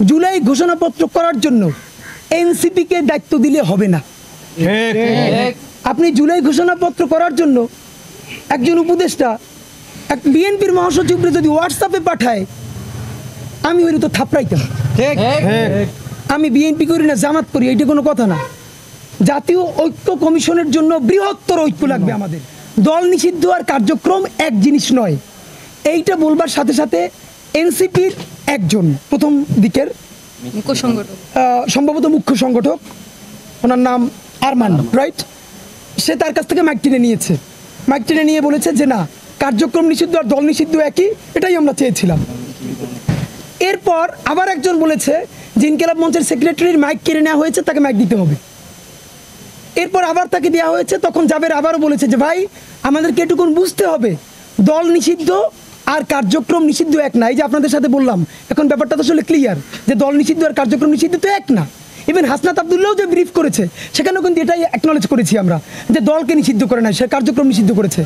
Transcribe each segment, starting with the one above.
জুলাই ঘোষণাপত্র করার জন্য এনসিপিকে দায়িত্ব দিলে হবে না। আপনি জুলাই ঘোষণাপত্র করার জন্য একজন উপদেষ্টা এক বিএনপির মহাসচিবরে যদি হোয়াটসঅ্যাপে পাঠায়, আমি হইলে তো থাপড়াইতাম। আমি বিএনপি করি না, জামাত করি, এইটা কোনো কথা না। জাতীয় ঐক্য কমিশনের জন্য বৃহত্তর ঐক্য লাগবে আমাদের। দল নিষিদ্ধ আর কার্যক্রম এক জিনিস নয়। এইটা বলবার সাথে সাথে এনসিপির একজন প্রথম দিকের সম্ভবত মুখ্য সংগঠক, ওনার নাম আরমান, রাইট, সে তার কাছ থেকে মাইক টেনে নিয়েছে। মাইক টেনে নিয়ে বলেছে যে না, কার্যক্রম নিষিদ্ধ আর দল নিষিদ্ধ একই, এটাই আমরা চেয়েছিলাম। এরপর আবার একজন বলেছে যে ইনকিলাব মঞ্চের সেক্রেটারির মাইক কেড়ে নেওয়া হয়েছে, তাকে মাইক দিতে হবে। এরপর আবার তাকে দেওয়া হয়েছে, তখন জাবের আবারও বলেছে যে ভাই, আমাদেরকে এটুকুন বুঝতে হবে দল নিষিদ্ধ আর কার্যক্রম নিষিদ্ধ এক না। এই যে আপনাদের সাথে বললাম, এখন ব্যাপারটা তো আসলে ক্লিয়ার যে দল নিষিদ্ধ আর কার্যক্রম নিষিদ্ধ তো এক না। ইভেন হাসনাত আবদুল্লাহও যে ব্রিফ করেছে, সেখানেও কিন্তু এটাই অ্যাকনলেজ করেছি আমরা যে দলকে নিষিদ্ধ করে না, সে কার্যক্রম নিষিদ্ধ করেছে।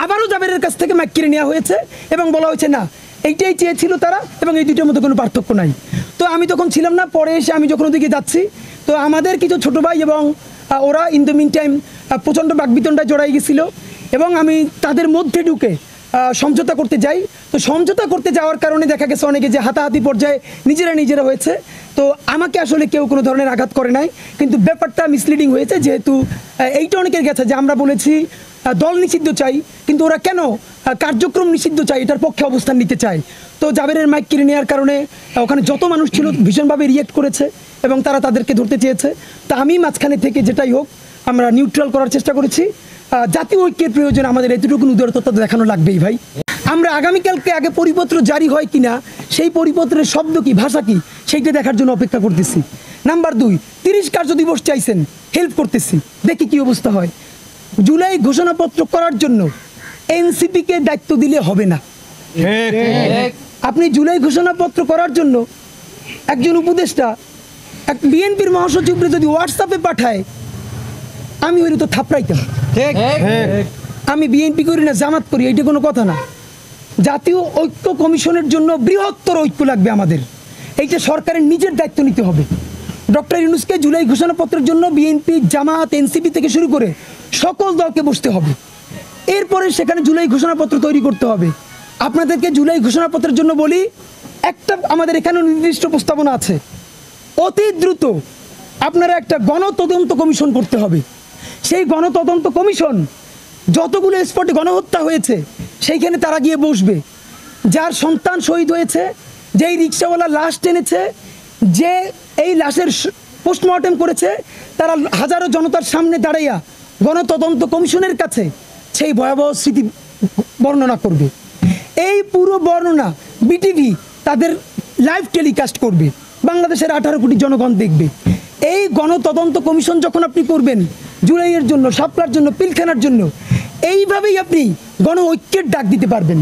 আবারও জাবেরের কাছ থেকে মাইক কেড়ে নেওয়া হয়েছে এবং বলা হয়েছে না, এইটাই চেয়েছিল তারা এবং এই দুইটার মধ্যে কোনো পার্থক্য নাই। তো আমি তখন ছিলাম না, পরে এসে আমি যখন ওদিকে যাচ্ছি, তো আমাদের কিছু ছোটো ভাই এবং ওরা ইন দ্য মিন টাইম প্রচণ্ড বাকবিতণ্ডায় জড়াই গেছিল এবং আমি তাদের মধ্যে ঢুকে সমঝোতা করতে যাই। তো সমঝোতা করতে যাওয়ার কারণে দেখা গেছে অনেকে যে হাতাহাতি পর্যায়ে নিজেরা হয়েছে। তো আমাকে আসলে কেউ কোনো ধরনের আঘাত করে নাই, কিন্তু ব্যাপারটা মিসলিডিং হয়েছে, যেহেতু এইটা অনেকের গেছে যে আমরা বলেছি দল নিষিদ্ধ চাই, কিন্তু ওরা কেন কার্যক্রম নিষিদ্ধ চাই, এটার পক্ষে অবস্থান নিতে চায়। তো জাবেরের মাইক কিনে নেওয়ার কারণে ওখানে যত মানুষ ছিল ভীষণভাবে রিয়েক্ট করেছে এবং তারা তাদেরকে ধরতে চেয়েছে। তা আমি মাঝখানে থেকে যেটাই হোক আমরা নিউট্রাল করার চেষ্টা করেছি। জাতীয় ঐক্যের প্রয়োজন আমাদের এতটুকু উদারতা দেখানো লাগবেই ভাই। আমরা আগামীকালকে আগে পরিপত্র জারি হয় কিনা, সেই পরিপত্রের শব্দ কি, ভাষা কি, সেইটা দেখার জন্য অপেক্ষা করতেছি। নাম্বার 2, 30 কার্য দিবস চাইছেন, হেল্প করতেছি, দেখি কি অবস্থা হয়। জুলাই ঘোষণাপত্র করার জন্য এনসিপিকে দায়িত্ব দিলে হবে না। আপনি জুলাই ঘোষণাপত্র করার জন্য একজন উপদেষ্টা এক বিএনপির মহাসচিবরে যদি হোয়াটসঅ্যাপে পাঠায়, আমি হইলে তো থাপড়াইতাম। আমি বিএনপি করি না, জামাত করি, এইটা কোনো কথা না। জাতীয় ঐক্য কমিশনের জন্য বৃহত্তর ঐক্য লাগবে আমাদের। এইটা সরকারের নিজের দায়িত্ব নিতে হবে। ডক্টর ইউনূসকে জুলাই ঘোষণাপত্রের জন্য বিএনপি, জামাত, এনসিপি থেকে শুরু করে সকল দলকে বসতে হবে। এরপরে সেখানে জুলাই ঘোষণাপত্র তৈরি করতে হবে। আপনাদেরকে জুলাই ঘোষণাপত্রের জন্য বলি, একটা আমাদের এখানে নির্দিষ্ট প্রস্তাবনা আছে, অতি দ্রুত আপনারা একটা গণতদন্ত কমিশন করতে হবে। সেই গণতদন্ত কমিশন যতগুলো স্পটে গণহত্যা হয়েছে সেইখানে তারা গিয়ে বসবে। যার সন্তান শহীদ হয়েছে, যেই রিক্সাওয়ালা লাশ টেনেছে, যে এই লাশের পোস্টমর্টেম করেছে, তারা হাজারো জনতার সামনে দাঁড়াইয়া গণতদন্ত কমিশনের কাছে সেই ভয়াবহ স্মৃতি বর্ণনা করবে। এই পুরো বর্ণনা বিটিভি তাদের লাইভ টেলিকাস্ট করবে, বাংলাদেশের 18 কোটি জনগণ দেখবে। এই গণতদন্ত কমিশন যখন আপনি করবেন জুলাইয়ের জন্য, শাপলার জন্য, পিলখানার জন্য, এইভাবেই আপনি গণ ঐক্যের ডাক দিতে পারবেন।